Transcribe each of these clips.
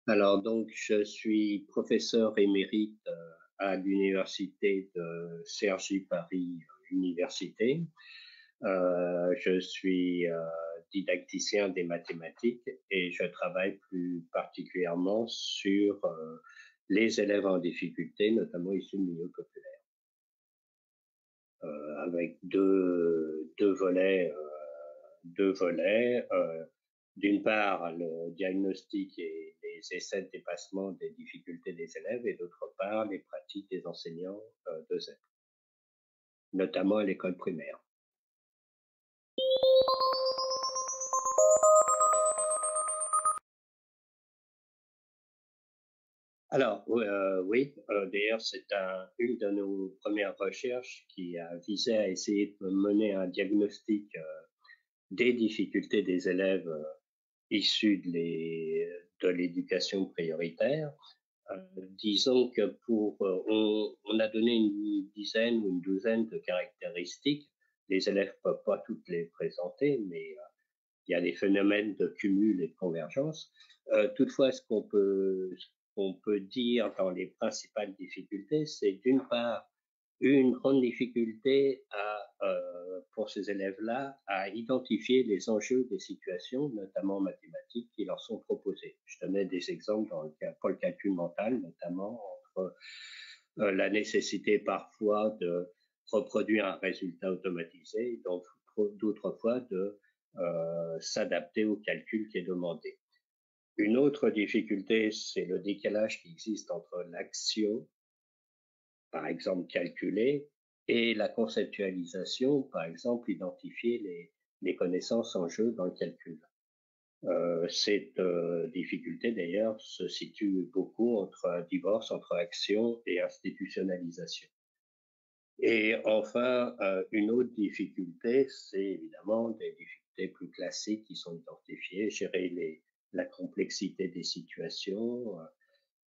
Alors donc, je suis professeur émérite à l'université de Cergy Paris Université. Je suis didacticien des mathématiques et je travaille plus particulièrement sur les élèves en difficulté, notamment issus de milieux populaires, avec deux volets. D'une part, le diagnostic et les essais de dépassement des difficultés des élèves, et d'autre part, les pratiques des enseignants de ZEP, notamment à l'école primaire. Alors, oui, d'ailleurs, c'est une de nos premières recherches qui a visé à essayer de mener un diagnostic des difficultés des élèves issus de l'éducation prioritaire. Disons que on a donné une dizaine ou une douzaine de caractéristiques. Les élèves ne peuvent pas toutes les présenter, mais il y a des phénomènes de cumul et de convergence. Toutefois, ce qu'on peut dire dans les principales difficultés, c'est d'une part une grande difficulté pour ces élèves-là à identifier les enjeux des situations, notamment mathématiques, qui leur sont proposées. Je donnais des exemples pour le calcul mental, notamment entre la nécessité parfois de reproduire un résultat automatisé, donc d'autres fois de s'adapter au calcul qui est demandé. Une autre difficulté, c'est le décalage qui existe entre l'action, par exemple calculer, et la conceptualisation, par exemple identifier les connaissances en jeu dans le calcul. Cette difficulté d'ailleurs se situe beaucoup entre un divorce entre action et institutionnalisation. Et enfin, une autre difficulté, c'est évidemment des difficultés plus classiques qui sont identifiées, gérer la complexité des situations,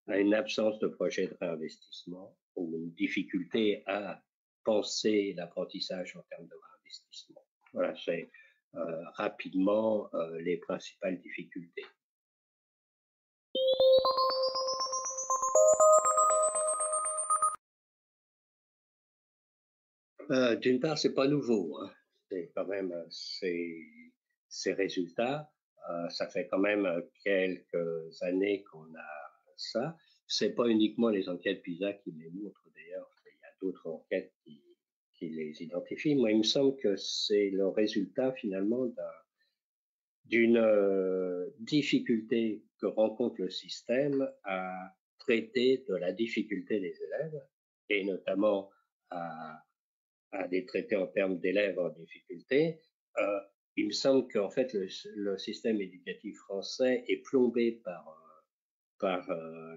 une absence de projet de réinvestissement ou une difficulté à penser l'apprentissage en termes de réinvestissement. Voilà, c'est rapidement les principales difficultés. D'une part, c'est pas nouveau, hein. C'est quand même ces résultats. Ça fait quand même quelques années qu'on a ça. C'est pas uniquement les enquêtes PISA qui les montrent d'ailleurs. Il y a d'autres enquêtes qui les identifient. Moi, il me semble que c'est le résultat finalement d'une difficulté que rencontre le système à traiter de la difficulté des élèves et notamment à les traiter en termes d'élèves en difficulté. Il me semble qu'en fait le système éducatif français est plombé par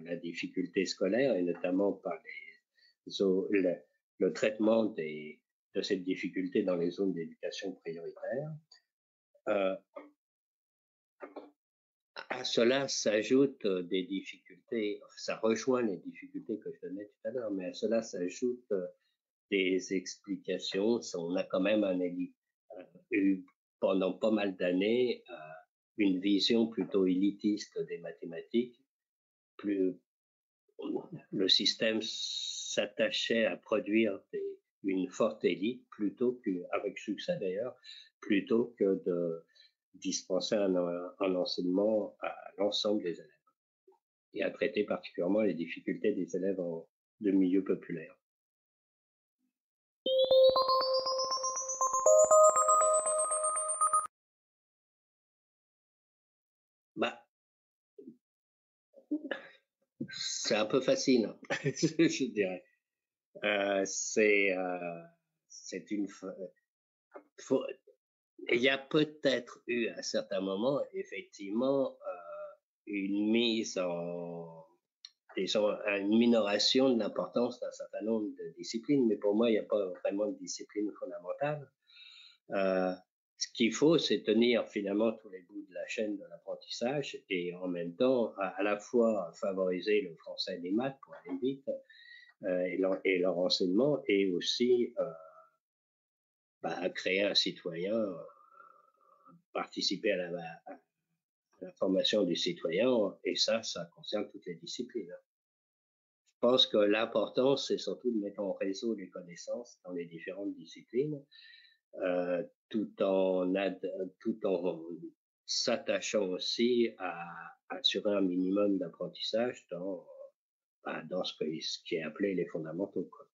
la difficulté scolaire et notamment par le traitement de cette difficulté dans les zones d'éducation prioritaire. À cela s'ajoutent des difficultés, ça rejoint les difficultés que je donnais tout à l'heure, mais à cela s'ajoutent des explications. On a quand même eu pendant pas mal d'années une vision plutôt élitiste des mathématiques. Le système s'attachait à produire une forte élite avec succès d'ailleurs, plutôt que de dispenser un enseignement à l'ensemble des élèves et à traiter particulièrement les difficultés des élèves de milieu populaire. Bah, c'est un peu facile, hein, je dirais. C'est une. Il y a peut-être eu à certains moments, effectivement, une mise une minoration de l'importance d'un certain nombre de disciplines, mais pour moi, il n'y a pas vraiment de discipline fondamentale. Ce qu'il faut, c'est tenir finalement tous les bouts de la chaîne de l'apprentissage et en même temps, à la fois favoriser le français et les maths pour aller vite et leur enseignement, et aussi créer un citoyen, participer à la formation des citoyens, et ça concerne toutes les disciplines. Je pense que l'important, c'est surtout de mettre en réseau les connaissances dans les différentes disciplines, euh, tout en tout en s'attachant aussi à assurer un minimum d'apprentissage dans ce qui est appelé les fondamentaux, quoi.